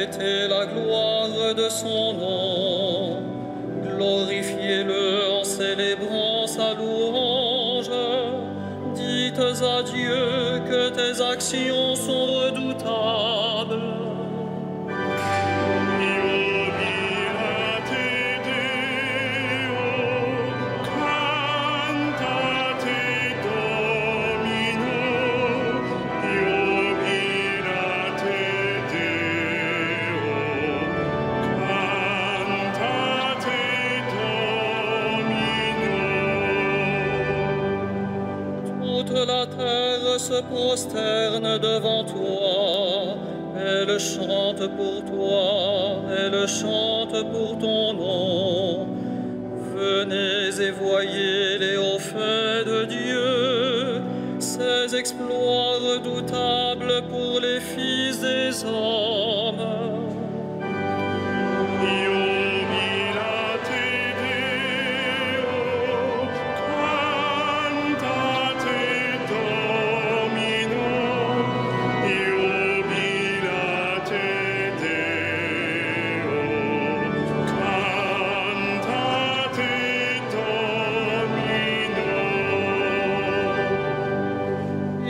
refléter la gloire de son nom. Glorifiez-le en célébrant sa louange. Dites à Dieu que tes actions sont redoutables. La terre se prosterne devant toi, elle chante pour toi, elle chante pour ton nom. Venez et voyez les hauts faits de Dieu, ses exploits redoutables pour les fils des hommes.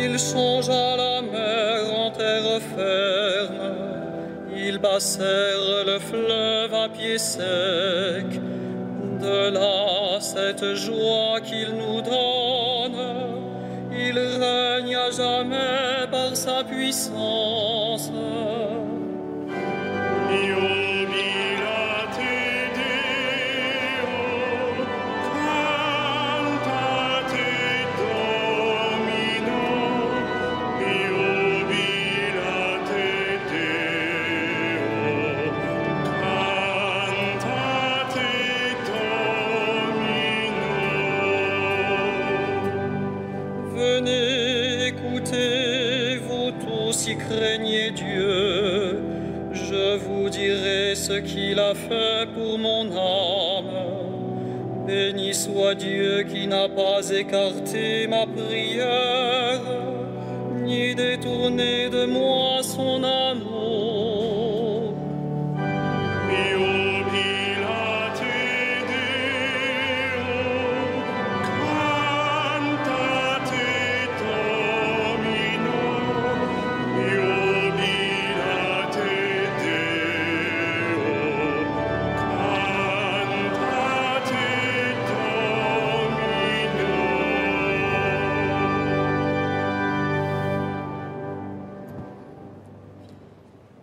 Il changea la mer en terre ferme, ils bassèrent le fleuve à pied sec. De là, cette joie qu'il nous donne, il règne à jamais par sa puissance. Venez, écoutez, vous tous qui craignez Dieu, je vous dirai ce qu'il a fait pour mon âme. Béni soit Dieu qui n'a pas écarté ma prière, ni détourné de moi son amour.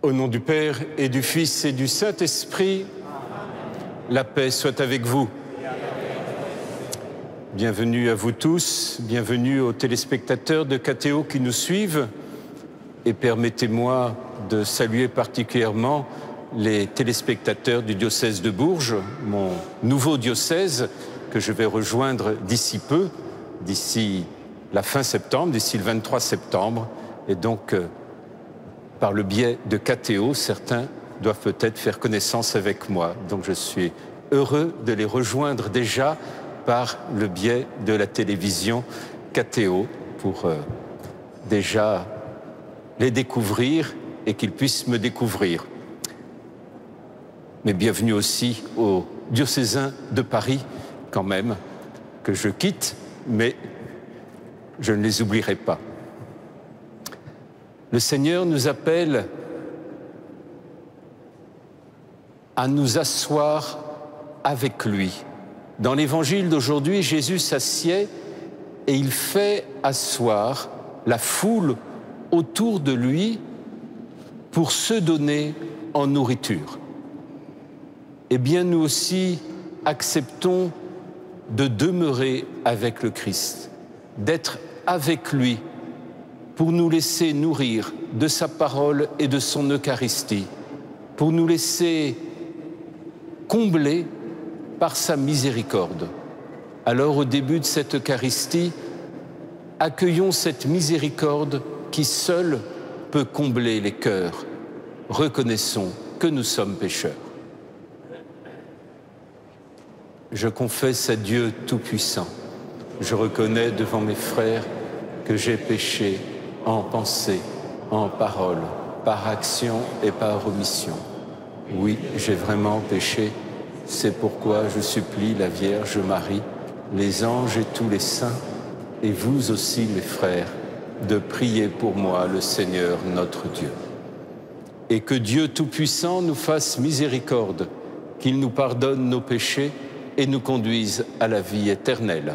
Au nom du Père et du Fils et du Saint-Esprit, la paix soit avec vous. Bienvenue à vous tous, bienvenue aux téléspectateurs de KTO qui nous suivent. Et permettez-moi de saluer particulièrement les téléspectateurs du diocèse de Bourges, mon nouveau diocèse que je vais rejoindre d'ici peu, d'ici la fin septembre, d'ici le 23 septembre. Et donc, par le biais de KTO, certains doivent peut-être faire connaissance avec moi. Donc je suis heureux de les rejoindre déjà par le biais de la télévision KTO pour déjà les découvrir et qu'ils puissent me découvrir. Mais bienvenue aussi aux diocésains de Paris, quand même, que je quitte, mais je ne les oublierai pas. Le Seigneur nous appelle à nous asseoir avec lui. Dans l'évangile d'aujourd'hui, Jésus s'assied et il fait asseoir la foule autour de lui pour se donner en nourriture. Eh bien, nous aussi, acceptons de demeurer avec le Christ, d'être avec lui, pour nous laisser nourrir de sa parole et de son Eucharistie, pour nous laisser combler par sa miséricorde. Alors, au début de cette Eucharistie, accueillons cette miséricorde qui seule peut combler les cœurs. Reconnaissons que nous sommes pécheurs. Je confesse à Dieu Tout-Puissant. Je reconnais devant mes frères que j'ai péché en pensée, en parole par action et par omission. Oui, j'ai vraiment péché. C'est pourquoi je supplie la Vierge Marie, les anges et tous les saints, et vous aussi, mes frères, de prier pour moi, le Seigneur notre Dieu. Et que Dieu Tout-Puissant nous fasse miséricorde, qu'il nous pardonne nos péchés et nous conduise à la vie éternelle.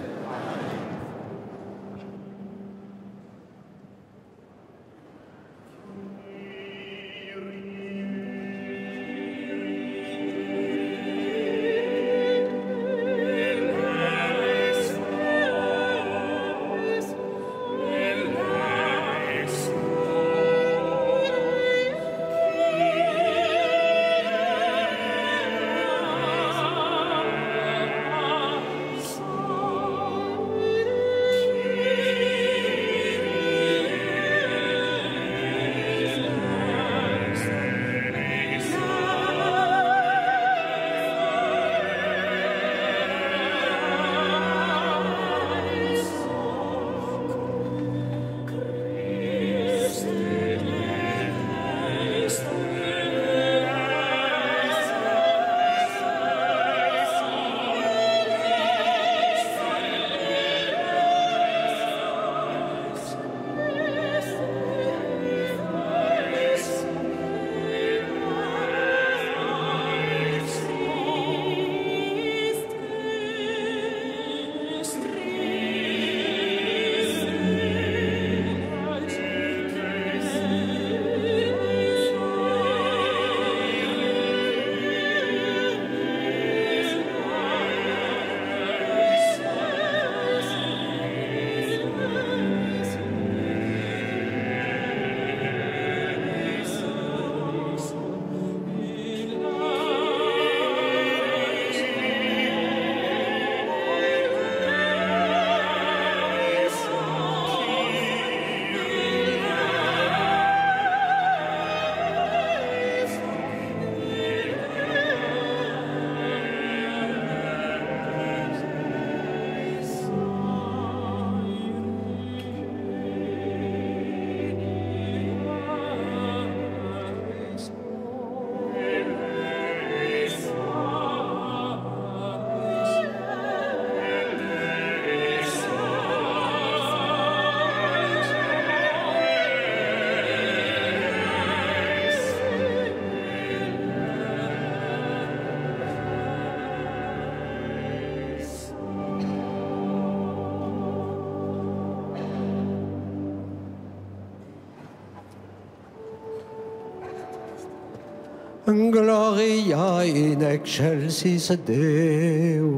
Gloria in excelsis Deo.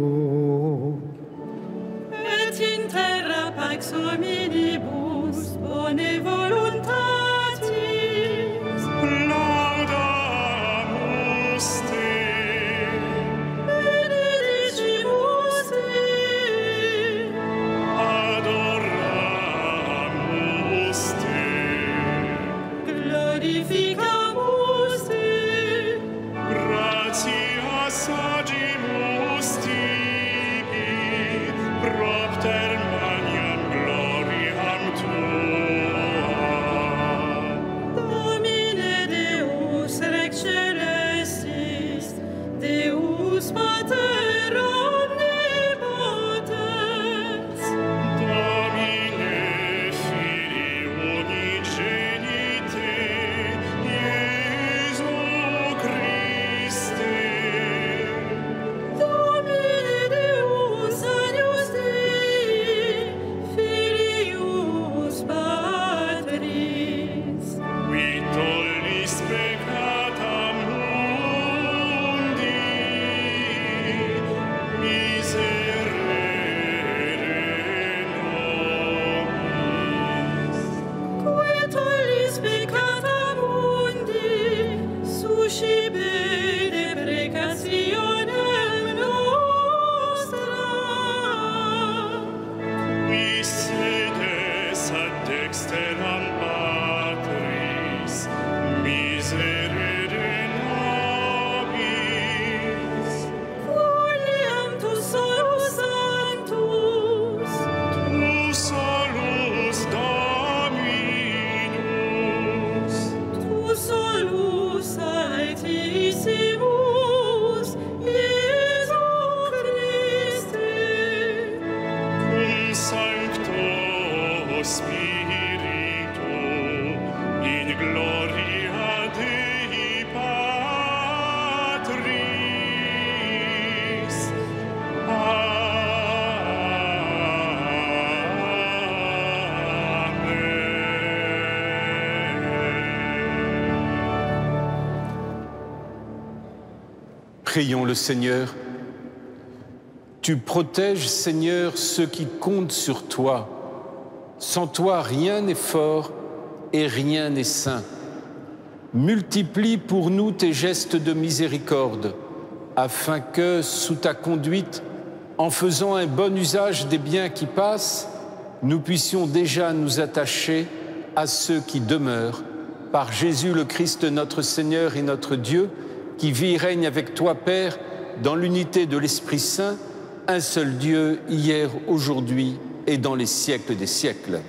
Et in terra pax hominibus bone voluntatis. Laudamus te. Benedicimus te. Adoramus te. Glorificamus te. Gratias agimus tibi, propter magnam gloriam tuam. Domine Deus Rex Celestis, Deus Pater omnipotens, Domine Filii unigenite, Iesu Christe, Domine Deus Agnus Dei, Filius Patris, qui tollis peccata mundi, miserere nobis. qui tollis peccata mundi, suscipe deprecationem nostra. Qui sedes ad dexteram Patris, miserere nobis. Quoniam tu solus sanctus, Tu solus Dominus, tu Prions le Seigneur. Tu protèges, Seigneur, ceux qui comptent sur toi. Sans toi, rien n'est fort et rien n'est saint. Multiplie pour nous tes gestes de miséricorde, afin que, sous ta conduite, en faisant un bon usage des biens qui passent, nous puissions déjà nous attacher à ceux qui demeurent, par Jésus le Christ notre Seigneur et notre Dieu, qui vit et règne avec toi, Père, dans l'unité de l'Esprit Saint, un seul Dieu, hier, aujourd'hui et dans les siècles des siècles.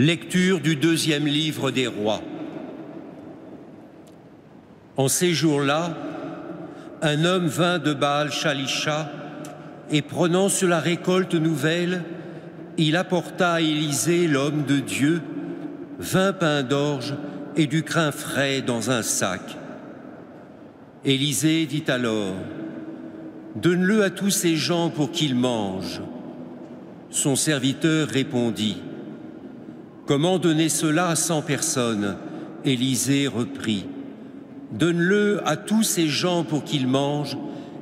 Lecture du deuxième livre des Rois. En ces jours-là, un homme vint de Baal-Shalisha et prenant sur la récolte nouvelle, il apporta à Élisée, l'homme de Dieu, 20 pains d'orge et du crin frais dans un sac. Élisée dit alors, « Donne-le à tous ces gens pour qu'ils mangent. » Son serviteur répondit, « Comment donner cela à 100 personnes ?» Élisée reprit, « Donne-le à tous ces gens pour qu'ils mangent,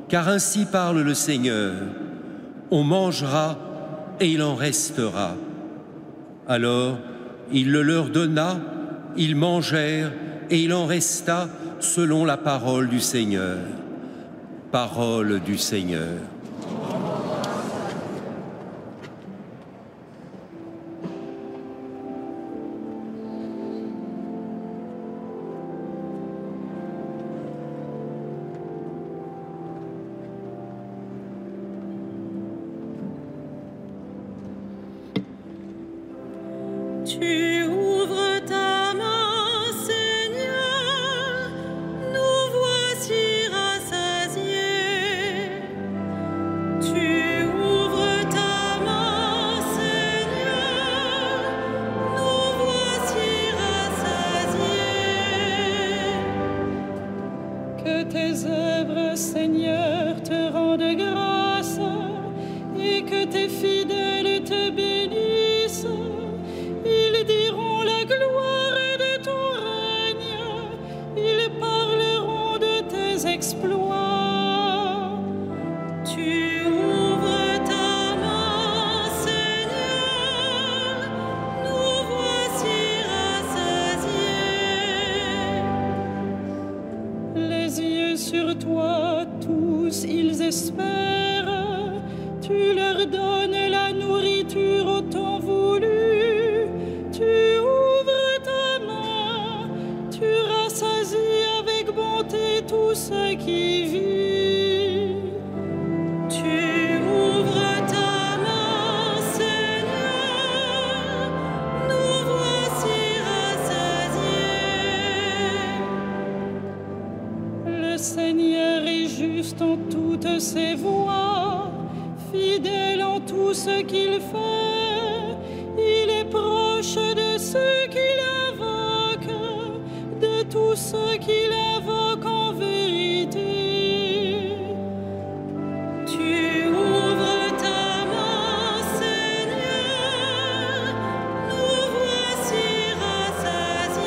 car ainsi parle le Seigneur. On mangera et il en restera. » Alors il le leur donna, ils mangèrent et il en resta selon la parole du Seigneur. Parole du Seigneur. Tu ouvres ta main, Seigneur, nous voici rassasiés. Tu ouvres ta main, Seigneur, nous voici rassasiés. Que tes œuvres, Seigneur, te rendent grâce et que tes fidèles te bénissent. Ils diront la gloire de ton règne, ils parleront de tes exploits. Tu ouvres ta main, Seigneur, nous voici rassasiés. Les yeux sur toi, tous ils espèrent, tu leur donnes la nourriture au temps voulu. Tu ouvres ta main, tu rassasies avec bonté tout ce qui vit. Tu ouvres ta main, Seigneur, nous voici rassasiés. Le Seigneur est juste en toutes ses voies, fidèle en tout ce qu'il fait. Il est proche de ceux qui l'invoquent, de tous ceux qui l'invoquent en vérité. Tu ouvres ta main, Seigneur, nous voici rassasiés.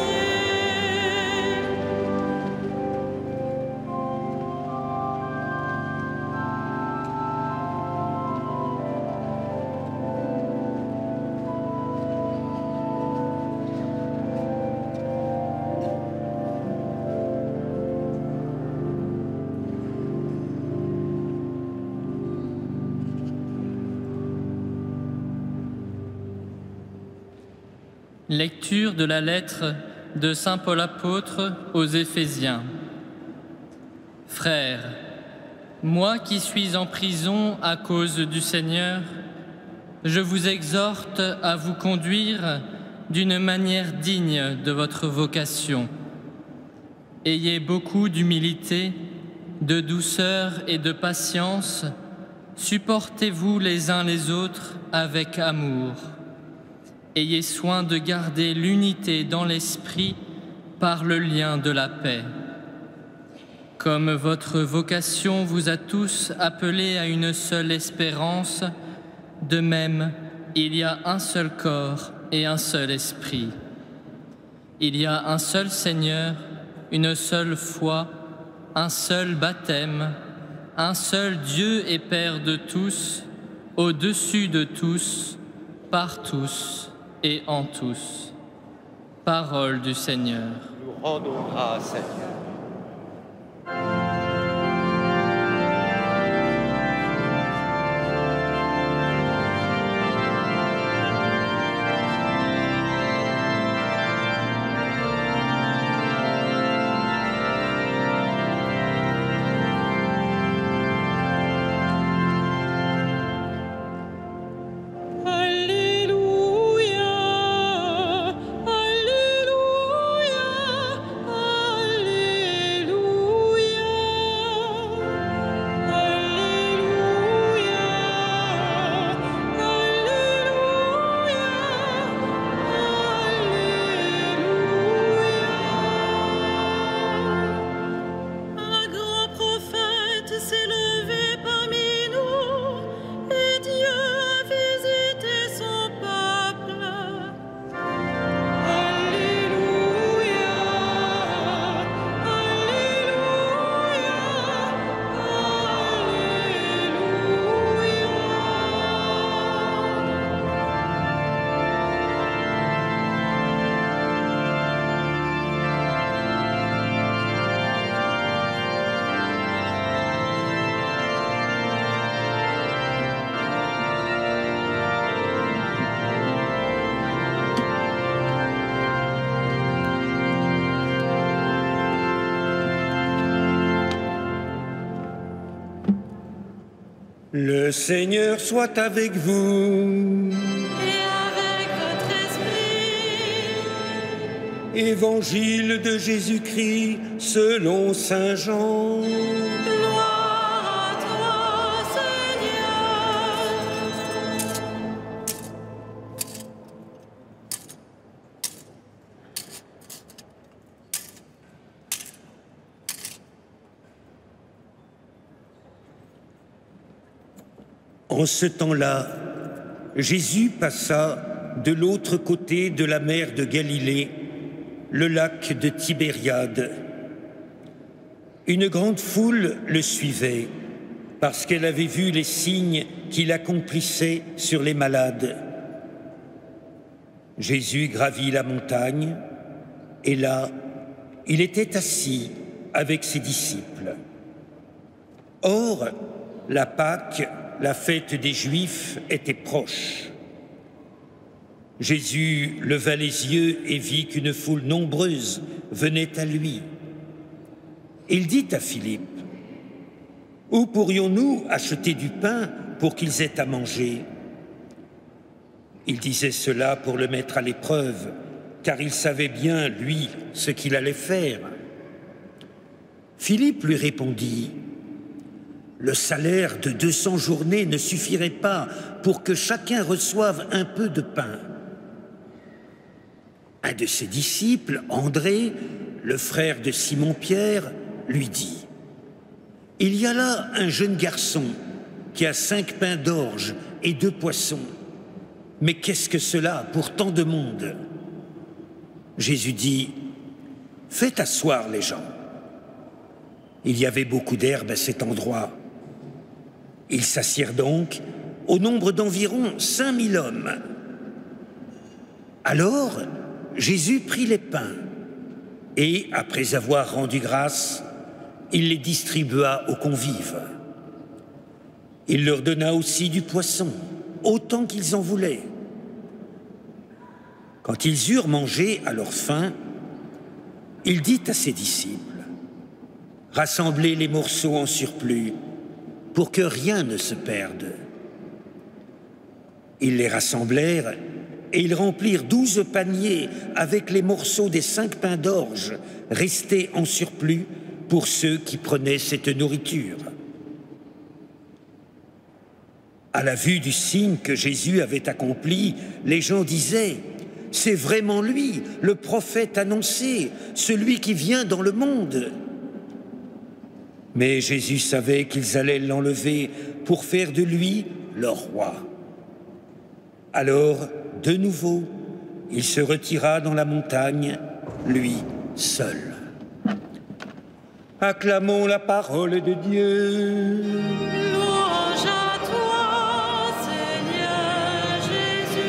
Lecture de la lettre de saint Paul apôtre aux Éphésiens. Frères, moi qui suis en prison à cause du Seigneur, je vous exhorte à vous conduire d'une manière digne de votre vocation. Ayez beaucoup d'humilité, de douceur et de patience, supportez-vous les uns les autres avec amour. Ayez soin de garder l'unité dans l'esprit par le lien de la paix. Comme votre vocation vous a tous appelés à une seule espérance, de même, il y a un seul corps et un seul esprit. Il y a un seul Seigneur, une seule foi, un seul baptême, un seul Dieu et Père de tous, au-dessus de tous, par tous et en tous. Parole du Seigneur. Nous rendons grâce, Seigneur. Le Seigneur soit avec vous. Et avec votre esprit. Évangile de Jésus-Christ selon saint Jean. Gloire à toi, Seigneur. En ce temps-là, Jésus passa de l'autre côté de la mer de Galilée, le lac de Tibériade. Une grande foule le suivait parce qu'elle avait vu les signes qu'il accomplissait sur les malades. Jésus gravit la montagne et là, il était assis avec ses disciples. Or, la Pâque, la fête des Juifs, était proche. Jésus leva les yeux et vit qu'une foule nombreuse venait à lui. Il dit à Philippe, « Où pourrions-nous acheter du pain pour qu'ils aient à manger ?» Il disait cela pour le mettre à l'épreuve, car il savait bien, lui, ce qu'il allait faire. Philippe lui répondit, « Le salaire de 200 journées ne suffirait pas pour que chacun reçoive un peu de pain. » Un de ses disciples, André, le frère de Simon-Pierre, lui dit, « Il y a là un jeune garçon qui a 5 pains d'orge et 2 poissons. Mais qu'est-ce que cela pour tant de monde ?» Jésus dit, « Faites asseoir les gens. » Il y avait beaucoup d'herbe à cet endroit. Ils s'assirent donc au nombre d'environ 5000 hommes. Alors, Jésus prit les pains et, après avoir rendu grâce, il les distribua aux convives. Il leur donna aussi du poisson, autant qu'ils en voulaient. Quand ils eurent mangé à leur faim, il dit à ses disciples, « Rassemblez les morceaux en surplus pour que rien ne se perde. » Ils les rassemblèrent et ils remplirent 12 paniers avec les morceaux des 5 pains d'orge restés en surplus pour ceux qui prenaient cette nourriture. À la vue du signe que Jésus avait accompli, les gens disaient « C'est vraiment lui, le prophète annoncé, celui qui vient dans le monde ». Mais Jésus savait qu'ils allaient l'enlever pour faire de lui leur roi. Alors, de nouveau, il se retira dans la montagne, lui seul. Acclamons la parole de Dieu. Louange à toi, Seigneur Jésus.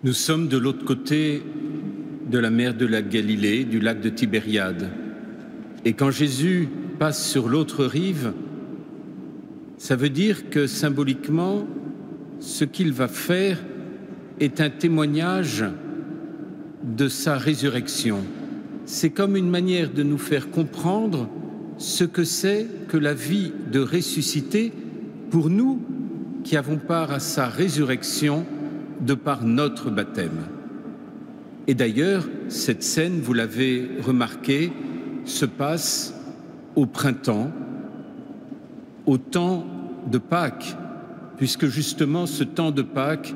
Nous sommes de l'autre côté de la mer de la Galilée, du lac de Tibériade. Et quand Jésus passe sur l'autre rive, ça veut dire que symboliquement, ce qu'il va faire est un témoignage de sa résurrection. C'est comme une manière de nous faire comprendre ce que c'est que la vie de ressuscité pour nous qui avons part à sa résurrection de par notre baptême. Et d'ailleurs, cette scène, vous l'avez remarqué, se passe au printemps, au temps de Pâques, puisque justement ce temps de Pâques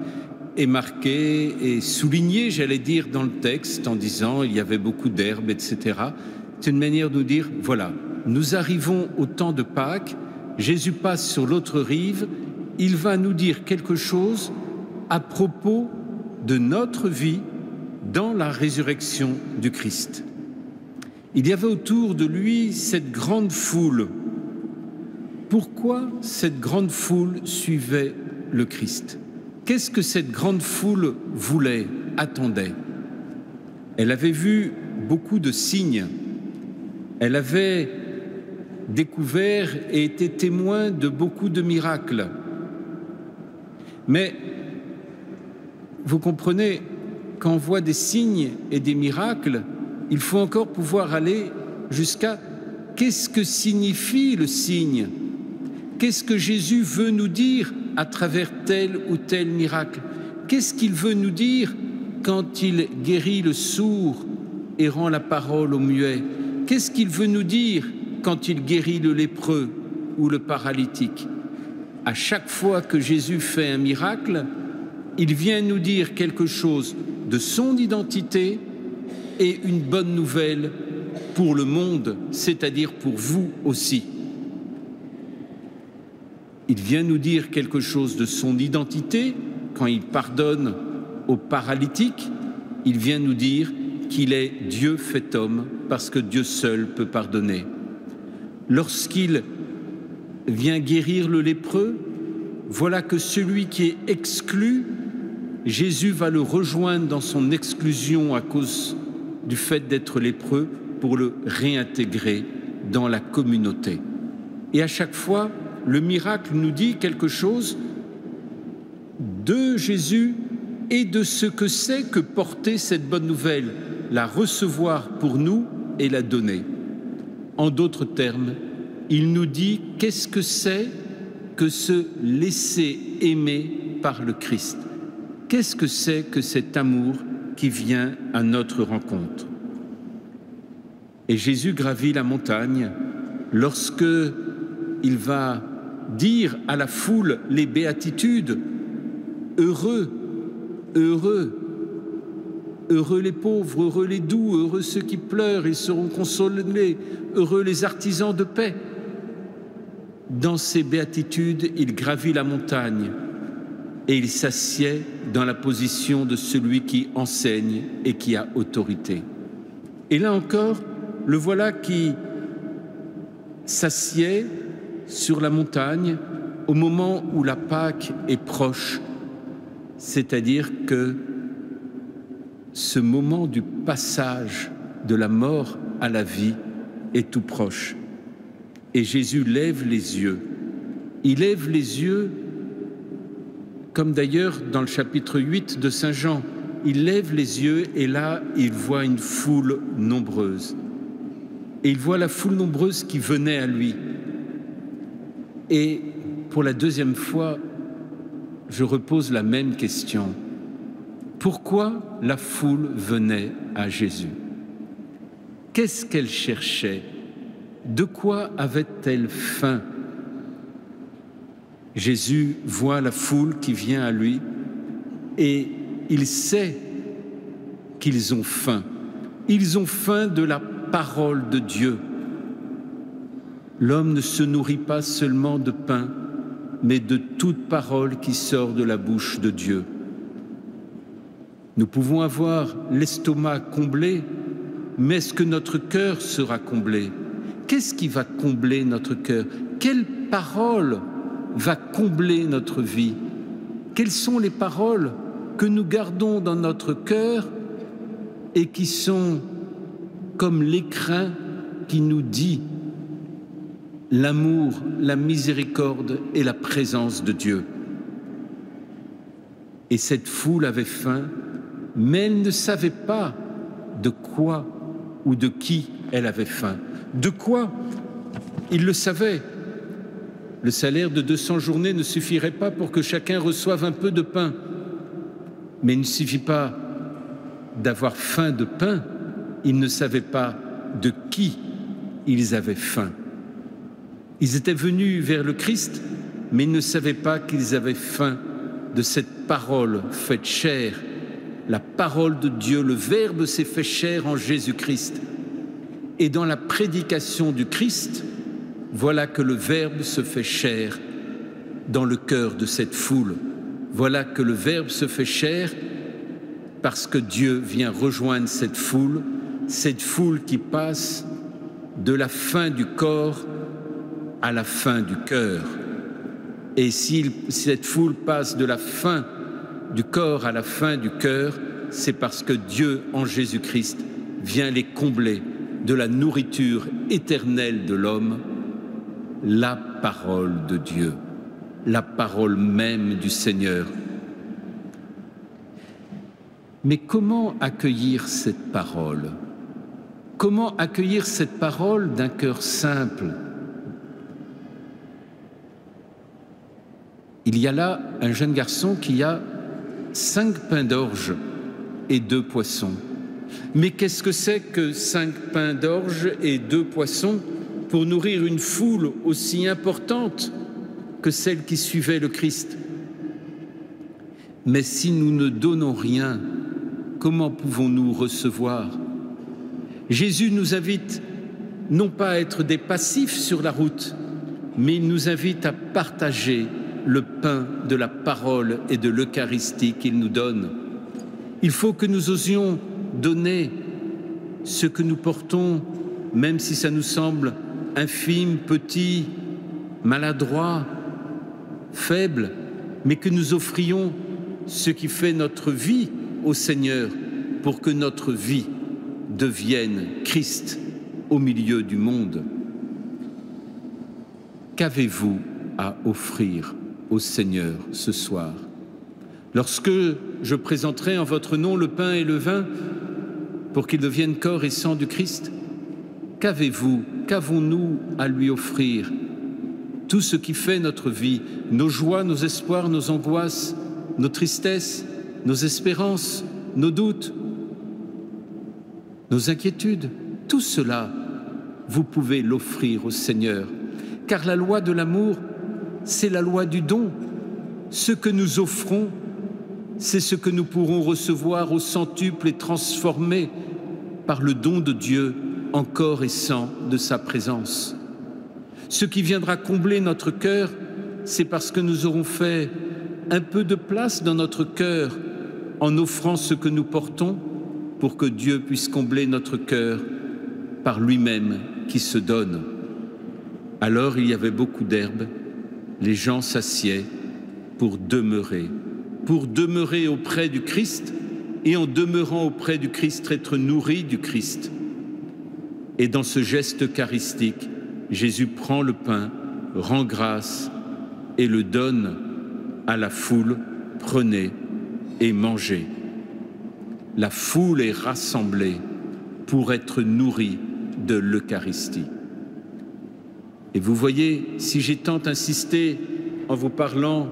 est marqué et souligné, j'allais dire, dans le texte, en disant il y avait beaucoup d'herbes, etc. C'est une manière de nous dire, voilà, nous arrivons au temps de Pâques, Jésus passe sur l'autre rive, il va nous dire quelque chose à propos de notre vie dans la résurrection du Christ. Il y avait autour de lui cette grande foule. Pourquoi cette grande foule suivait le Christ? Qu'est-ce que cette grande foule voulait, attendait? Elle avait vu beaucoup de signes. Elle avait découvert et été témoin de beaucoup de miracles. Mais vous comprenez, quand on voit des signes et des miracles, il faut encore pouvoir aller jusqu'à qu'est-ce que signifie le signe? Qu'est-ce que Jésus veut nous dire à travers tel ou tel miracle? Qu'est-ce qu'il veut nous dire quand il guérit le sourd et rend la parole au muet? Qu'est-ce qu'il veut nous dire quand il guérit le lépreux ou le paralytique? À chaque fois que Jésus fait un miracle, il vient nous dire quelque chose de son identité et une bonne nouvelle pour le monde, c'est-à-dire pour vous aussi. Il vient nous dire quelque chose de son identité quand il pardonne aux paralytiques. Il vient nous dire qu'il est Dieu fait homme parce que Dieu seul peut pardonner. Lorsqu'il vient guérir le lépreux, voilà que celui qui est exclu, Jésus va le rejoindre dans son exclusion à cause du fait d'être lépreux pour le réintégrer dans la communauté. Et à chaque fois, le miracle nous dit quelque chose de Jésus et de ce que c'est que porter cette bonne nouvelle, la recevoir pour nous et la donner. En d'autres termes, il nous dit qu'est-ce que c'est que se laisser aimer par le Christ. Qu'est-ce que c'est que cet amour qui vient à notre rencontre? Et Jésus gravit la montagne lorsque il va dire à la foule les béatitudes. Heureux, heureux, heureux les pauvres, heureux les doux, heureux ceux qui pleurent, ils seront consolés, heureux les artisans de paix. Dans ces béatitudes, il gravit la montagne et il s'assied dans la position de celui qui enseigne et qui a autorité. Et là encore, le voilà qui s'assied sur la montagne au moment où la Pâque est proche, c'est-à-dire que ce moment du passage de la mort à la vie est tout proche. Et Jésus lève les yeux. Il lève les yeux Comme d'ailleurs dans le chapitre 8 de Saint Jean, il lève les yeux et là, il voit une foule nombreuse. Et il voit la foule nombreuse qui venait à lui. Et pour la deuxième fois, je repose la même question. Pourquoi la foule venait à Jésus? Qu'est-ce qu'elle cherchait? De quoi avait-elle faim? Jésus voit la foule qui vient à lui et il sait qu'ils ont faim. Ils ont faim de la parole de Dieu. L'homme ne se nourrit pas seulement de pain, mais de toute parole qui sort de la bouche de Dieu. Nous pouvons avoir l'estomac comblé, mais est-ce que notre cœur sera comblé? Qu'est-ce qui va combler notre cœur? Quelle parole va combler notre vie? Quelles sont les paroles que nous gardons dans notre cœur et qui sont comme l'écrin qui nous dit l'amour, la miséricorde et la présence de Dieu? Et cette foule avait faim, mais elle ne savait pas de quoi ou de qui elle avait faim. De quoi? Il le savait. Le salaire de 200 journées ne suffirait pas pour que chacun reçoive un peu de pain. Mais il ne suffit pas d'avoir faim de pain, ils ne savaient pas de qui ils avaient faim. Ils étaient venus vers le Christ, mais ils ne savaient pas qu'ils avaient faim de cette parole faite chair. La parole de Dieu, le Verbe s'est fait chair en Jésus-Christ. Et dans la prédication du Christ, voilà que le Verbe se fait chair dans le cœur de cette foule. Voilà que le Verbe se fait chair parce que Dieu vient rejoindre cette foule qui passe de la faim du corps à la faim du cœur. Et si cette foule passe de la faim du corps à la faim du cœur, c'est parce que Dieu, en Jésus-Christ, vient les combler de la nourriture éternelle de l'homme, la parole de Dieu, la parole même du Seigneur. Mais comment accueillir cette parole? Comment accueillir cette parole d'un cœur simple? Il y a là un jeune garçon qui a 5 pains d'orge et 2 poissons. Mais qu'est-ce que c'est que 5 pains d'orge et 2 poissons pour nourrir une foule aussi importante que celle qui suivait le Christ? Mais si nous ne donnons rien, comment pouvons-nous recevoir? Jésus nous invite non pas à être des passifs sur la route, mais il nous invite à partager le pain de la parole et de l'Eucharistie qu'il nous donne. Il faut que nous osions donner ce que nous portons, même si ça nous semble infime, petit, maladroit, faible, mais que nous offrions ce qui fait notre vie au Seigneur pour que notre vie devienne Christ au milieu du monde. Qu'avez-vous à offrir au Seigneur ce soir? Lorsque je présenterai en votre nom le pain et le vin pour qu'ils deviennent corps et sang du Christ, qu'avez-vous, qu'avons-nous à lui offrir? Tout ce qui fait notre vie, nos joies, nos espoirs, nos angoisses, nos tristesses, nos espérances, nos doutes, nos inquiétudes, tout cela, vous pouvez l'offrir au Seigneur. Car la loi de l'amour, c'est la loi du don. Ce que nous offrons, c'est ce que nous pourrons recevoir au centuple et transformer par le don de Dieu en corps et sang de sa présence. Ce qui viendra combler notre cœur, c'est parce que nous aurons fait un peu de place dans notre cœur en offrant ce que nous portons pour que Dieu puisse combler notre cœur par lui-même qui se donne. Alors il y avait beaucoup d'herbes, les gens s'assiaient pour demeurer auprès du Christ et en demeurant auprès du Christ, être nourris du Christ. Et dans ce geste eucharistique, Jésus prend le pain, rend grâce et le donne à la foule prenez et mangez. La foule est rassemblée pour être nourrie de l'Eucharistie. Et vous voyez, si j'ai tant insisté en vous parlant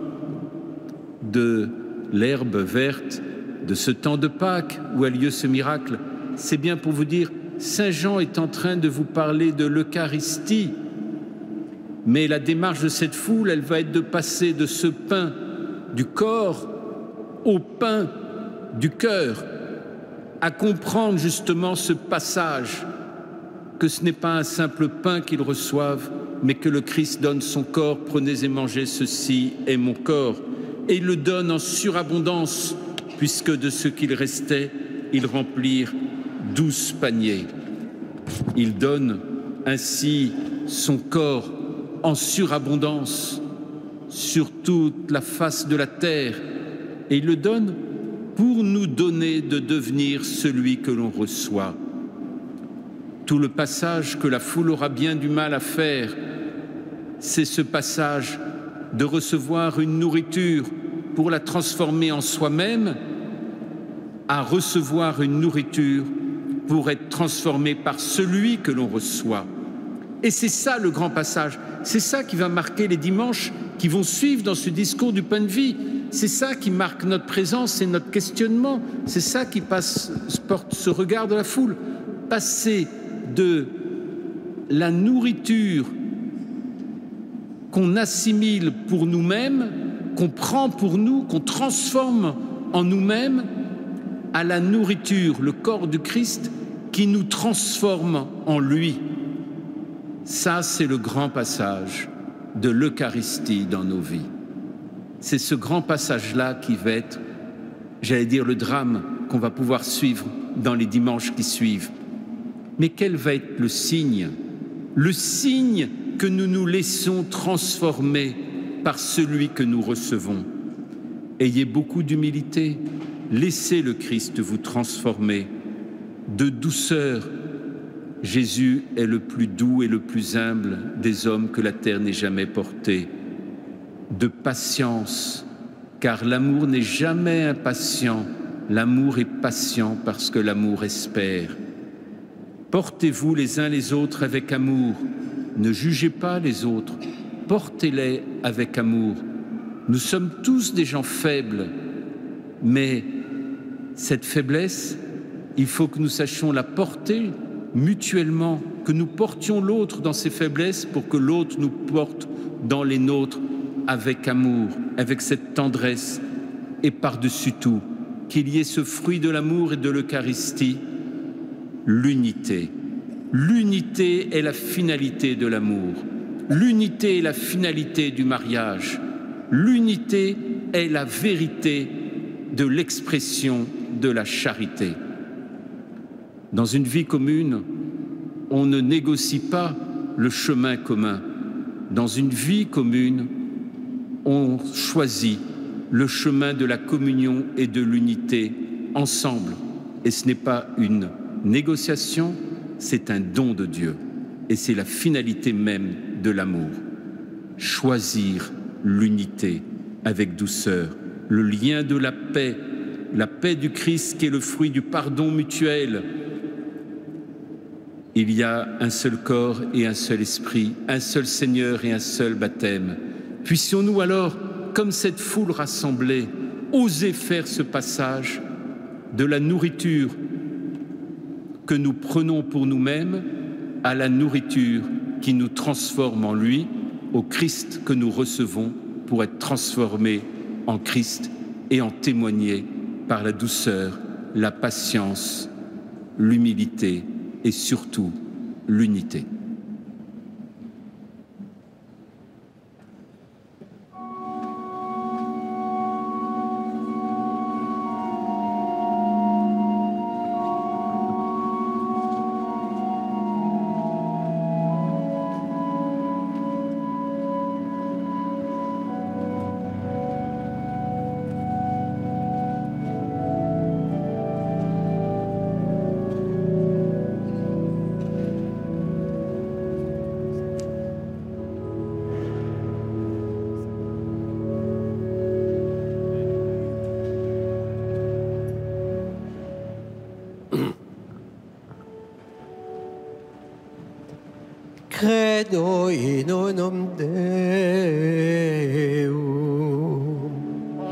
de l'herbe verte, de ce temps de Pâques où a lieu ce miracle, c'est bien pour vous dire, Saint Jean est en train de vous parler de l'Eucharistie. Mais la démarche de cette foule, elle va être de passer de ce pain du corps au pain du cœur, à comprendre justement ce passage, que ce n'est pas un simple pain qu'ils reçoivent, mais que le Christ donne son corps, prenez et mangez, ceci est mon corps. Et il le donne en surabondance, puisque de ce qu'il restait, ils remplirent 12 paniers. Il donne ainsi son corps en surabondance sur toute la face de la terre, et il le donne pour nous donner de devenir celui que l'on reçoit. Tout le passage que la foule aura bien du mal à faire, c'est ce passage de recevoir une nourriture pour la transformer en soi-même, à recevoir une nourriture pour être transformé par celui que l'on reçoit. Et c'est ça le grand passage, c'est ça qui va marquer les dimanches qui vont suivre dans ce discours du pain de vie. C'est ça qui marque notre présence et notre questionnement. C'est ça qui porte ce regard de la foule. Passer de la nourriture qu'on assimile pour nous-mêmes, qu'on prend pour nous, qu'on transforme en nous-mêmes, à la nourriture, le corps du Christ, qui nous transforme en lui. Ça, c'est le grand passage de l'Eucharistie dans nos vies. C'est ce grand passage-là qui va être, j'allais dire, le drame qu'on va pouvoir suivre dans les dimanches qui suivent. Mais quel va être le signe? Le signe que nous nous laissons transformer par celui que nous recevons. Ayez beaucoup d'humilité, laissez le Christ vous transformer. De douceur, Jésus est le plus doux et le plus humble des hommes que la terre n'ait jamais porté. De patience, car l'amour n'est jamais impatient, l'amour est patient parce que l'amour espère. Portez-vous les uns les autres avec amour, ne jugez pas les autres, portez-les avec amour. Nous sommes tous des gens faibles, mais cette faiblesse, il faut que nous sachions la porter mutuellement, que nous portions l'autre dans ses faiblesses pour que l'autre nous porte dans les nôtres avec amour, avec cette tendresse, et par-dessus tout, qu'il y ait ce fruit de l'amour et de l'Eucharistie, l'unité. L'unité est la finalité de l'amour. L'unité est la finalité du mariage. L'unité est la vérité de l'expression de la charité. Dans une vie commune, on ne négocie pas le chemin commun. Dans une vie commune, on choisit le chemin de la communion et de l'unité ensemble. Et ce n'est pas une négociation, c'est un don de Dieu. Et c'est la finalité même de l'amour. Choisir l'unité avec douceur, le lien de la paix du Christ qui est le fruit du pardon mutuel. Il y a un seul corps et un seul esprit, un seul Seigneur et un seul baptême. Puissions-nous alors, comme cette foule rassemblée, oser faire ce passage de la nourriture que nous prenons pour nous-mêmes à la nourriture qui nous transforme en lui, au Christ que nous recevons pour être transformés en Christ et en témoigner par la douceur, la patience, l'humilité et surtout l'unité. credo in unum Deum.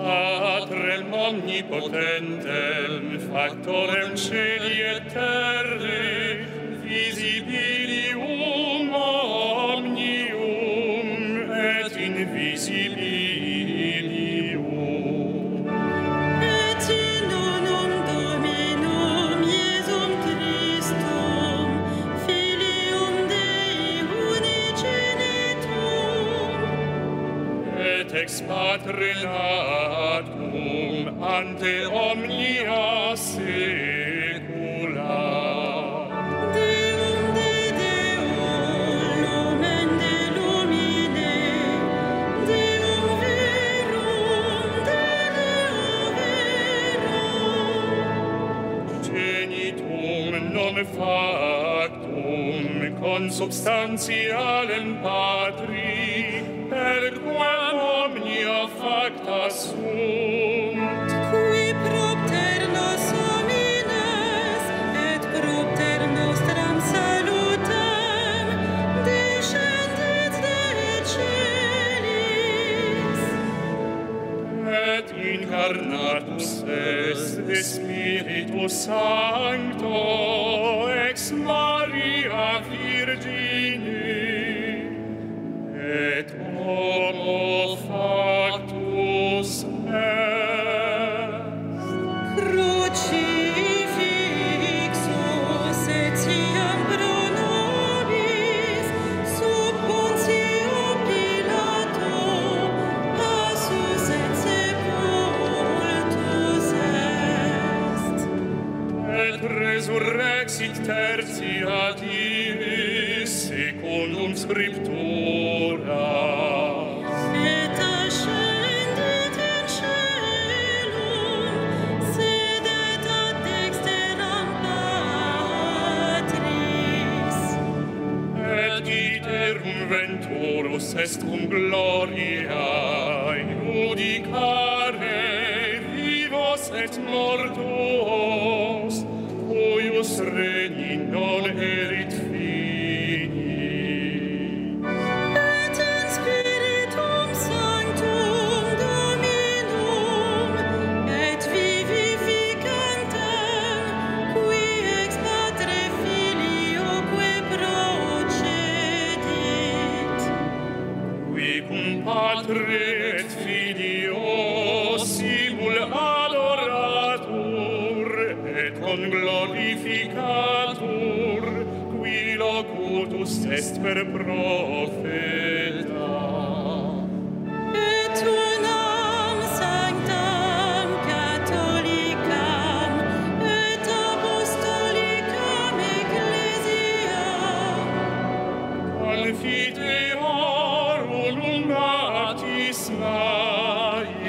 Patrem omnipotentem, factorem celi et terrae, visibilium omnium et invisibilium. Et in unum Dominum Iesum Christum, Filium Dei unigenitum, Et ex Patre natum ante omnia saecula. Deum de Deo, lumen de lumine, Deum verum de Deo verum. Genitum non factum consubstantialem Patri, per quam omnia facta sunt. Qui propter nos homines et propter nostram salutem descendit de celis. Et incarnatus est de Spiritus Sancto ex Maria Virgine, et homo factus est. Crucifixus etiam pro nobis sub Pontio Pilato passus et sepultus est. Et resurrexit tertia dies secundum scriptura. Et ascendit in caelum, sedet ad dexteram Patris. Et iterum venturus est cum gloriae judicare vivos et mortuos, cuius regni non erit fini. Et in Spiritum Sanctum Dominum et vivificantem, qui ex Patre Filioque procedit. Qui cum Patre et Filio simul adoratur et conglorificatur, qui locutus est per profeta. Et unam sanctam catholicam et apostolicam ecclesiam Confiteorum baptisma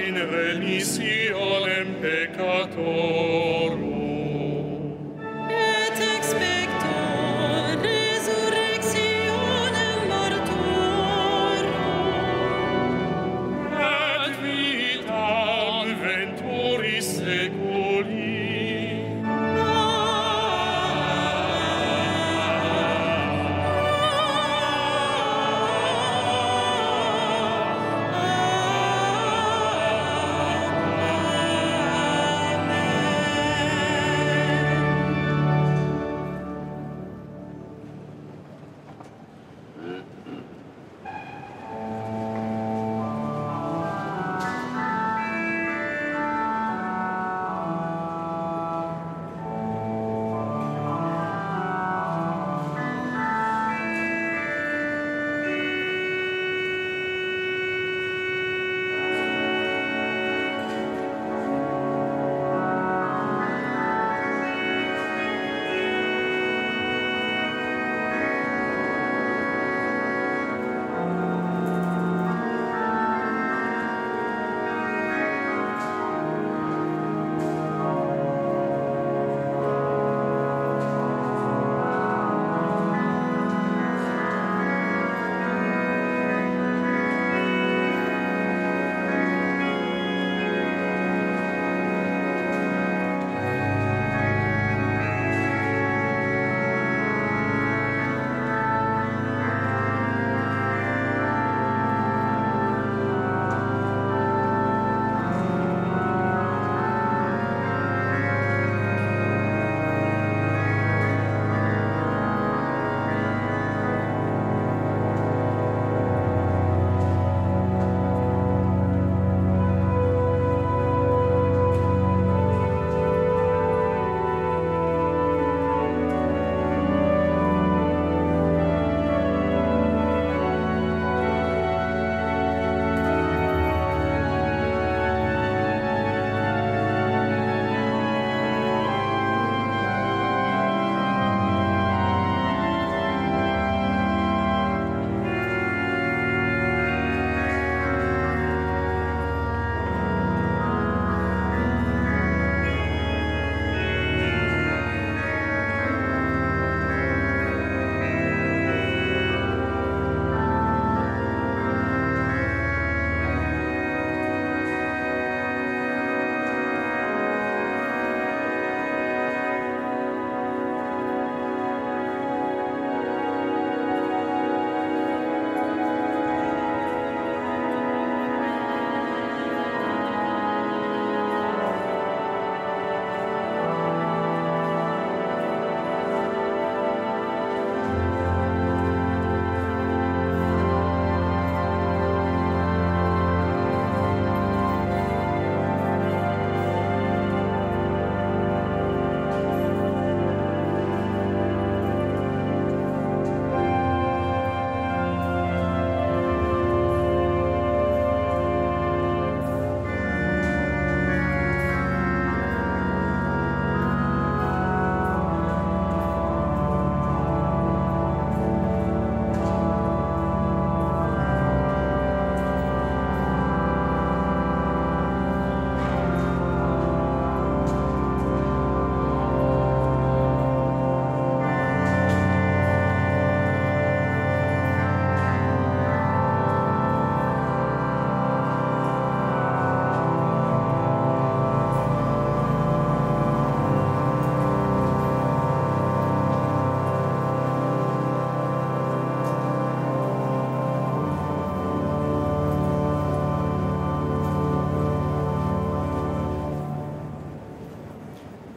in remissionem peccatorum. et expecto resurrectionem mortuorum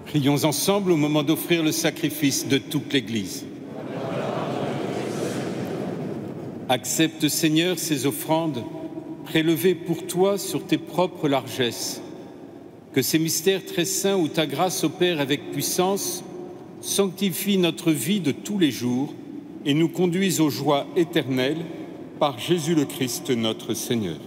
Prions ensemble au moment d'offrir le sacrifice de toute l'Église. Accepte, Seigneur, ces offrandes prélevées pour toi sur tes propres largesses. Que ces mystères très saints où ta grâce opère avec puissance sanctifient notre vie de tous les jours et nous conduisent aux joies éternelles par Jésus le Christ notre Seigneur.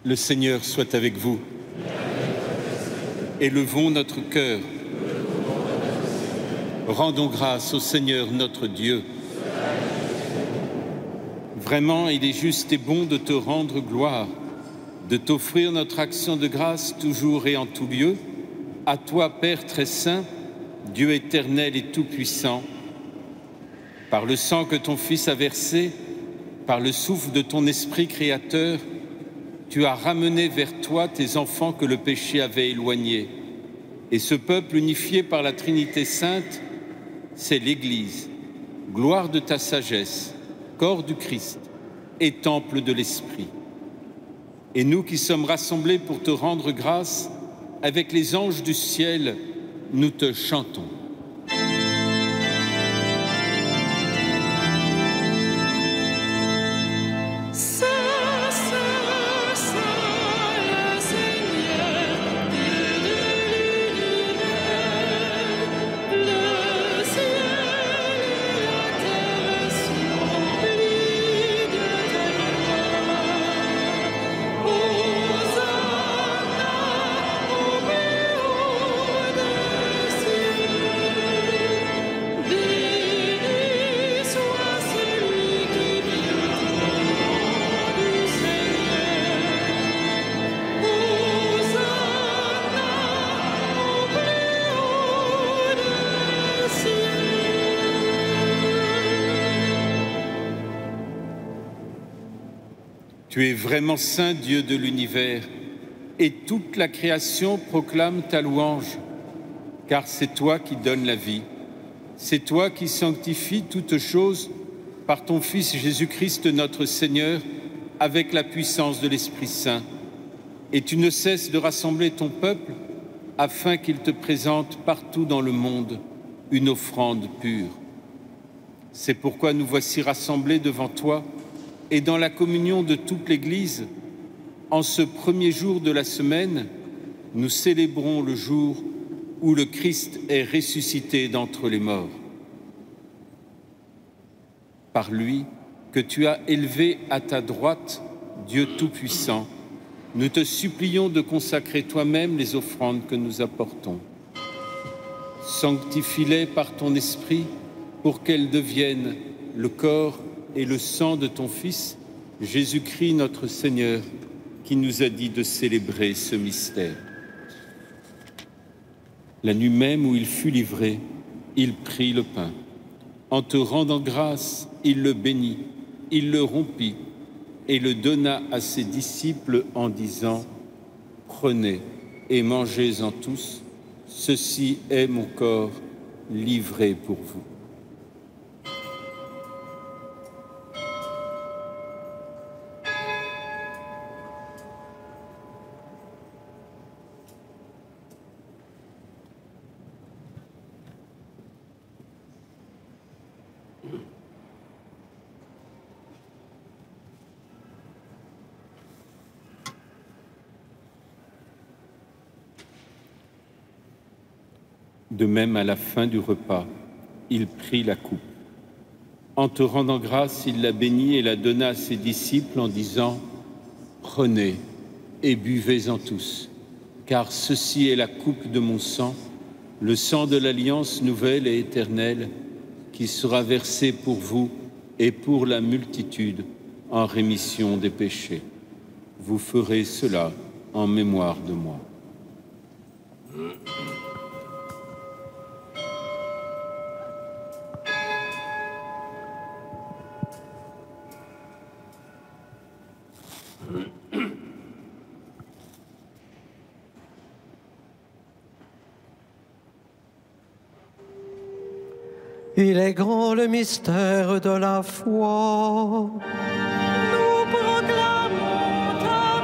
Le Seigneur soit avec vous. Élevons notre cœur. Rendons grâce au Seigneur notre Dieu. Vraiment, il est juste et bon de te rendre gloire, de t'offrir notre action de grâce toujours et en tout lieu, à toi, Père très saint, Dieu éternel et tout-puissant, par le sang que ton Fils a versé, par le souffle de ton Esprit créateur, tu as ramené vers toi tes enfants que le péché avait éloignés. Et ce peuple unifié par la Trinité sainte, c'est l'Église, gloire de ta sagesse, corps du Christ et temple de l'Esprit. Et nous qui sommes rassemblés pour te rendre grâce, avec les anges du ciel, nous te chantons. Tu es vraiment saint, Dieu de l'univers, et toute la création proclame ta louange, car c'est toi qui donnes la vie, c'est toi qui sanctifies toutes choses par ton Fils Jésus-Christ notre Seigneur, avec la puissance de l'Esprit Saint. Et tu ne cesses de rassembler ton peuple afin qu'il te présente partout dans le monde une offrande pure. C'est pourquoi nous voici rassemblés devant toi et dans la communion de toute l'Église, en ce premier jour de la semaine, nous célébrons le jour où le Christ est ressuscité d'entre les morts. Par lui, que tu as élevé à ta droite, Dieu Tout-Puissant, nous te supplions de consacrer toi-même les offrandes que nous apportons. Sanctifie-les par ton Esprit pour qu'elles deviennent le corps et le sang de ton Fils, Jésus-Christ notre Seigneur, qui nous a dit de célébrer ce mystère. La nuit même où il fut livré, il prit le pain. En te rendant grâce, il le bénit, il le rompit et le donna à ses disciples en disant « Prenez et mangez-en tous, ceci est mon corps livré pour vous. » De même, à la fin du repas, il prit la coupe. En te rendant grâce, il la bénit et la donna à ses disciples en disant « Prenez et buvez-en tous, car ceci est la coupe de mon sang, le sang de l'alliance nouvelle et éternelle, qui sera versé pour vous et pour la multitude en rémission des péchés. Vous ferez cela en mémoire de moi. » Il est grand le mystère de la foi. Nous proclamons ta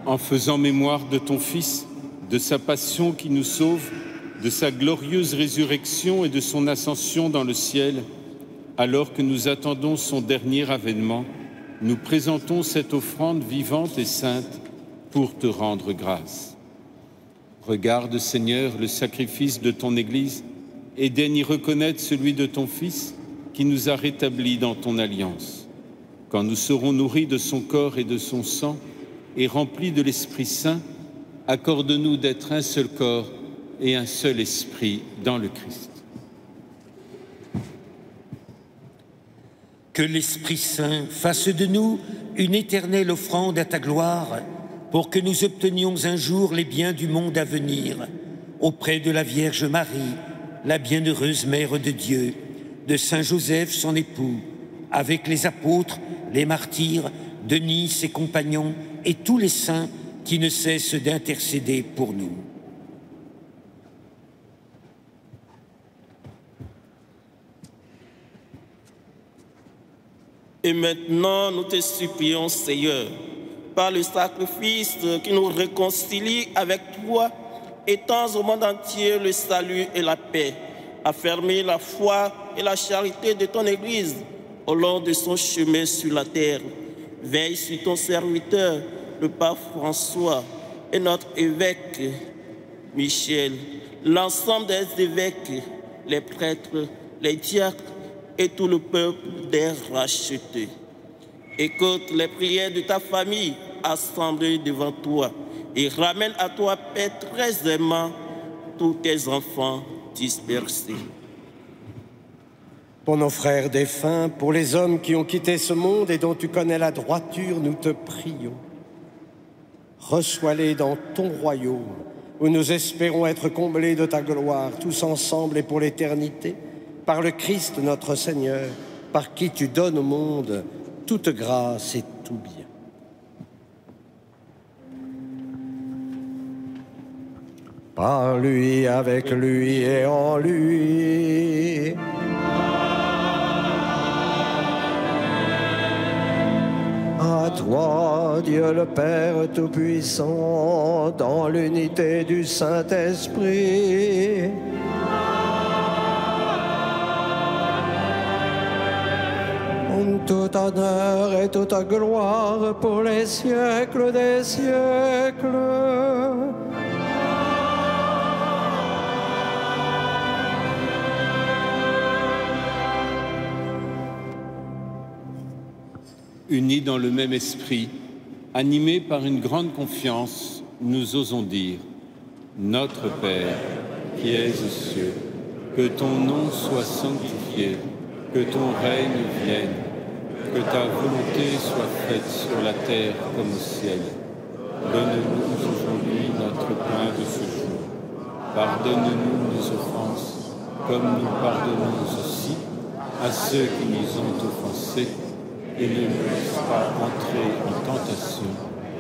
en faisant mémoire de ton Fils, de sa passion qui nous sauve, de sa glorieuse résurrection et de son ascension dans le ciel, alors que nous attendons son dernier avènement, nous présentons cette offrande vivante et sainte pour te rendre grâce. Regarde, Seigneur, le sacrifice de ton Église et daigne y reconnaître celui de ton Fils qui nous a rétablis dans ton alliance. Quand nous serons nourris de son corps et de son sang et remplis de l'Esprit Saint, accorde-nous d'être un seul corps et un seul esprit dans le Christ. Que l'Esprit Saint fasse de nous une éternelle offrande à ta gloire, pour que nous obtenions un jour les biens du monde à venir, auprès de la Vierge Marie, la bienheureuse Mère de Dieu, de Saint Joseph son époux, avec les apôtres, les martyrs, Denis ses compagnons et tous les saints qui ne cessent d'intercéder pour nous. Et maintenant, nous te supplions, Seigneur, par le sacrifice qui nous réconcilie avec toi, étends au monde entier le salut et la paix, affermis la foi et la charité de ton Église au long de son chemin sur la terre. Veille sur ton serviteur, le pape François, et notre évêque Michel, l'ensemble des évêques, les prêtres, les diacres et tout le peuple des rachetés. Écoute les prières de ta famille assemblée devant toi et ramène à toi, Père très aimant, tous tes enfants dispersés. Pour nos frères défunts, pour les hommes qui ont quitté ce monde et dont tu connais la droiture, nous te prions. Reçois-les dans ton royaume, où nous espérons être comblés de ta gloire, tous ensemble et pour l'éternité, par le Christ notre Seigneur, par qui tu donnes au monde toute grâce et tout bien. Par lui, avec lui et en lui. À toi, Dieu le Père Tout-Puissant, dans l'unité du Saint-Esprit, tout honneur et toute gloire pour les siècles des siècles. Unis dans le même esprit, animés par une grande confiance, nous osons dire: Notre Père, qui es aux cieux, que ton nom soit sanctifié, que ton règne vienne, que ta volonté soit faite sur la terre comme au ciel. Donne-nous aujourd'hui notre pain de ce jour. Pardonne-nous nos offenses, comme nous pardonnons aussi à ceux qui nous ont offensés, et ne nous laisse pas entrer en tentation,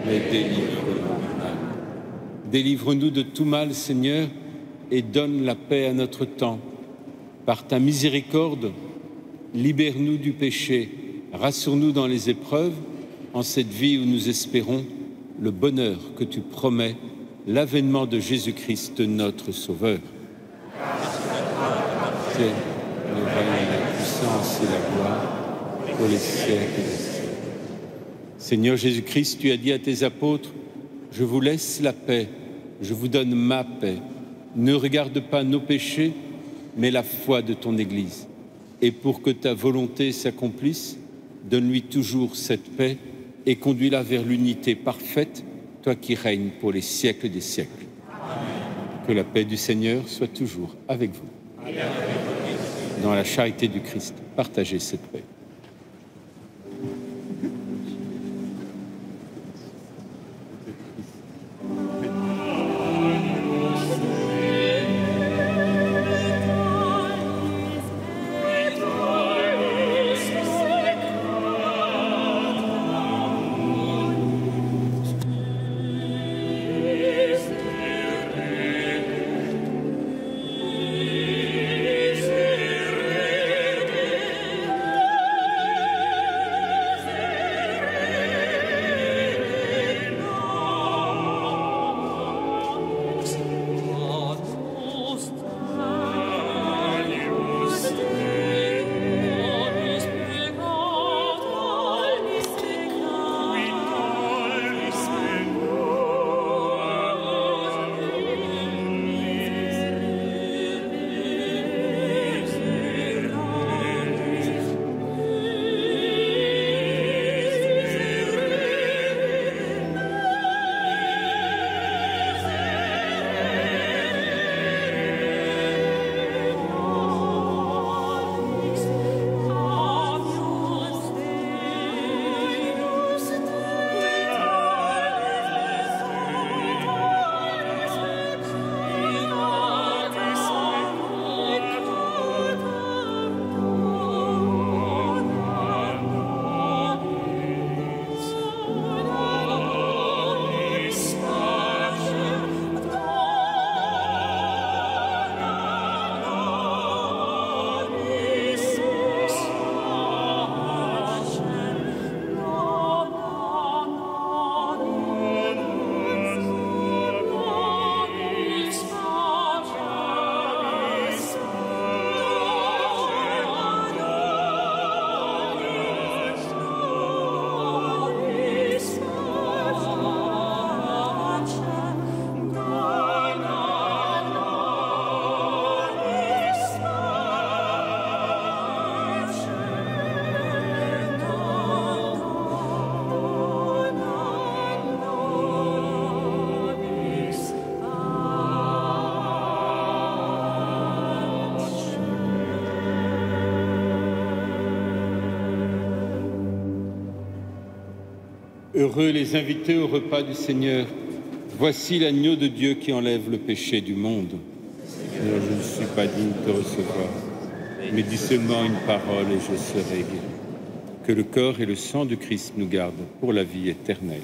mais délivre-nous du mal. Délivre-nous de tout mal, Seigneur, et donne la paix à notre temps. Par ta miséricorde, libère-nous du péché, rassure-nous dans les épreuves, en cette vie où nous espérons le bonheur que tu promets, l'avènement de Jésus-Christ, notre Sauveur. C'est le règne, la puissance et la gloire pour les siècles des siècles. Seigneur Jésus-Christ, tu as dit à tes apôtres: je vous laisse la paix, je vous donne ma paix. Ne regarde pas nos péchés, mais la foi de ton Église. Et pour que ta volonté s'accomplisse, donne-lui toujours cette paix et conduis-la vers l'unité parfaite, toi qui règnes pour les siècles des siècles. Que la paix du Seigneur soit toujours avec vous. Dans la charité du Christ, partagez cette paix. Heureux les invités au repas du Seigneur. Voici l'agneau de Dieu qui enlève le péché du monde. Seigneur, je ne suis pas digne de te recevoir, mais dis seulement une parole et je serai guéri. Que le corps et le sang du Christ nous gardent pour la vie éternelle.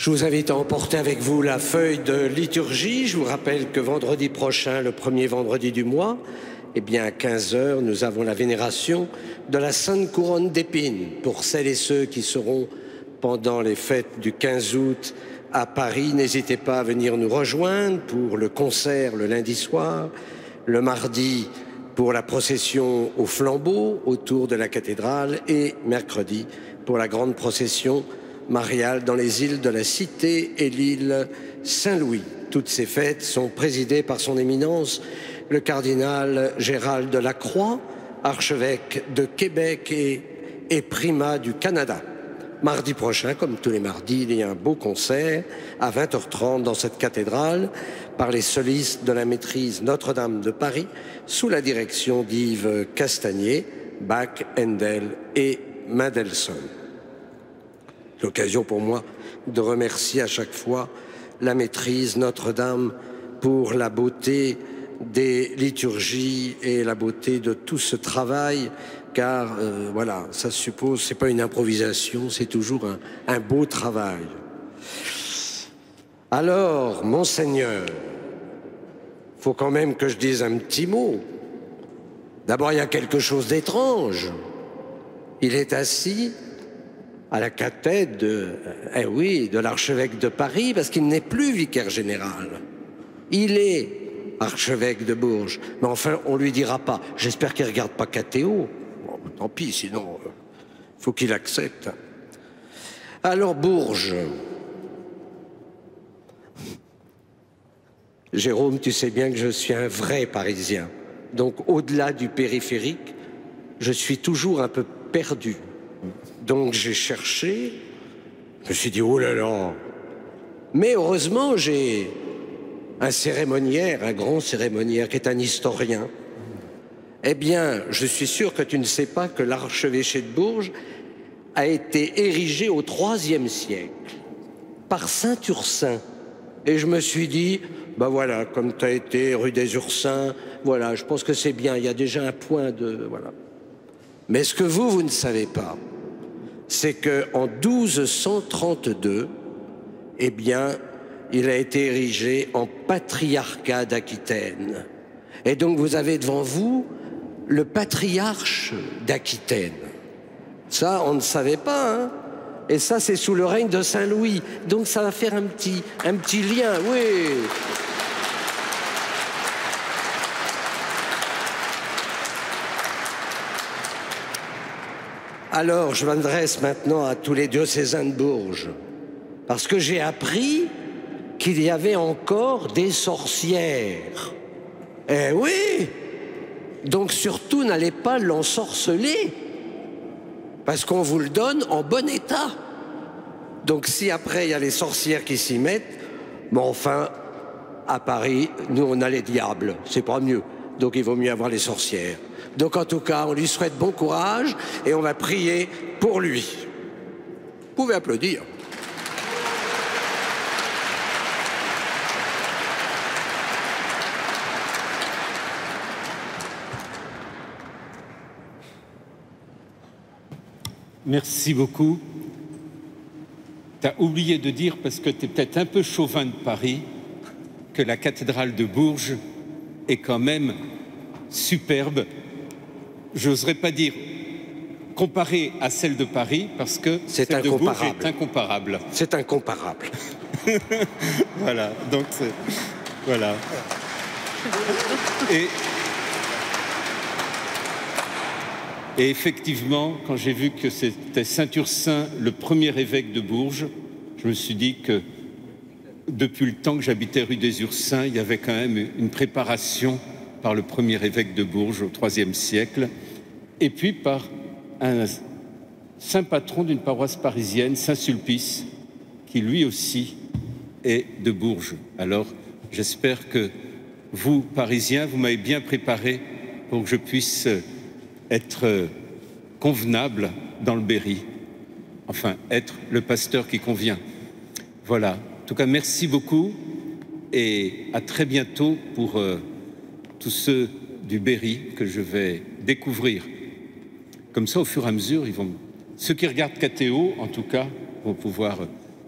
Je vous invite à emporter avec vous la feuille de liturgie. Je vous rappelle que vendredi prochain, le premier vendredi du mois, eh bien à 15 h, nous avons la vénération de la Sainte Couronne d'Épines. Pour celles et ceux qui seront pendant les fêtes du 15 août à Paris, n'hésitez pas à venir nous rejoindre pour le concert le lundi soir, le mardi pour la procession au flambeau autour de la cathédrale et mercredi pour la grande procession mariale dans les îles de la Cité et l'île Saint-Louis. Toutes ces fêtes sont présidées par son éminence le cardinal Gérald de Lacroix, archevêque de Québec et primat du Canada. Mardi prochain, comme tous les mardis, il y a un beau concert à 20h30 dans cette cathédrale par les solistes de la maîtrise Notre-Dame de Paris sous la direction d'Yves Castagnier, Bach, Handel et Mendelssohn. L'occasion pour moi de remercier à chaque fois la maîtrise Notre-Dame pour la beauté des liturgies et la beauté de tout ce travail, car voilà, ça suppose, c'est pas une improvisation, c'est toujours un beau travail. Alors, Monseigneur, faut quand même que je dise un petit mot. D'abord, il y a quelque chose d'étrange. Il est assis à la cathèdre de l'archevêque de Paris, parce qu'il n'est plus vicaire général. Il est archevêque de Bourges. Mais enfin, on lui dira pas. J'espère qu'il ne regarde pas KTO. Bon, tant pis, sinon, faut qu'il accepte. Alors, Bourges. Jérôme, tu sais bien que je suis un vrai Parisien. Donc, au-delà du périphérique, je suis toujours un peu perdu. Donc, j'ai cherché. Je me suis dit, oh là là. Mais heureusement, j'ai un cérémoniaire, un grand cérémoniaire qui est un historien. Eh bien, je suis sûr que tu ne sais pas que l'archevêché de Bourges a été érigé au IIIe siècle par saint Ursin. Et je me suis dit, ben voilà, comme tu as été rue des Ursins, voilà, je pense que c'est bien, il y a déjà un point de... Voilà. Mais ce que vous ne savez pas, c'est qu'en 1232, eh bien, il a été érigé en patriarcat d'Aquitaine. Et donc vous avez devant vous le patriarche d'Aquitaine. Ça, on ne savait pas, hein. Et ça, c'est sous le règne de Saint-Louis. Donc ça va faire un petit lien, oui. Alors, je m'adresse maintenant à tous les diocésains de Bourges, parce que j'ai appris qu'il y avait encore des sorcières. Eh oui! Donc surtout, n'allez pas l'ensorceler, parce qu'on vous le donne en bon état. Donc si après, il y a les sorcières qui s'y mettent, mais enfin, à Paris, nous, on a les diables, c'est pas mieux. Donc il vaut mieux avoir les sorcières. Donc en tout cas, on lui souhaite bon courage et on va prier pour lui. Vous pouvez applaudir. Merci beaucoup. Tu as oublié de dire, parce que tu es peut-être un peu chauvin de Paris, que la cathédrale de Bourges est quand même superbe. J'oserais pas dire comparée à celle de Paris, parce que c'est celle de Bourges est incomparable. C'est incomparable. Voilà, donc c'est... Voilà. Et effectivement, quand j'ai vu que c'était saint Ursin, le premier évêque de Bourges, je me suis dit que depuis le temps que j'habitais rue des Ursins, il y avait quand même une préparation par le premier évêque de Bourges au IIIe siècle, et puis par un saint patron d'une paroisse parisienne, Saint-Sulpice, qui lui aussi est de Bourges. Alors, j'espère que vous, Parisiens, vous m'avez bien préparé pour que je puisse être convenable dans le Berry, enfin, être le pasteur qui convient. Voilà. En tout cas, merci beaucoup et à très bientôt pour tous ceux du Berry que je vais découvrir. Comme ça, au fur et à mesure, ceux qui regardent KTO, en tout cas, vont pouvoir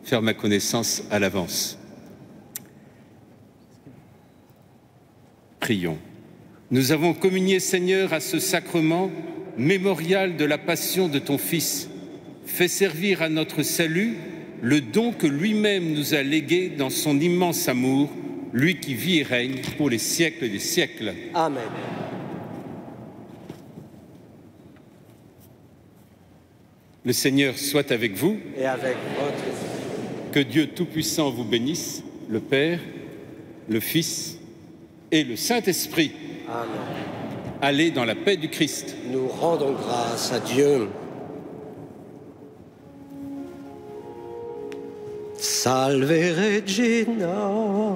faire ma connaissance à l'avance. Prions. Nous avons communié, Seigneur, à ce sacrement mémorial de la passion de ton Fils. Fais servir à notre salut le don que lui-même nous a légué dans son immense amour, lui qui vit et règne pour les siècles des siècles. Amen. Le Seigneur soit avec vous. Et avec votre esprit. Que Dieu Tout-Puissant vous bénisse, le Père, le Fils et le Saint-Esprit. Amen. Allez dans la paix du Christ. Nous rendons grâce à Dieu. Salve Regina.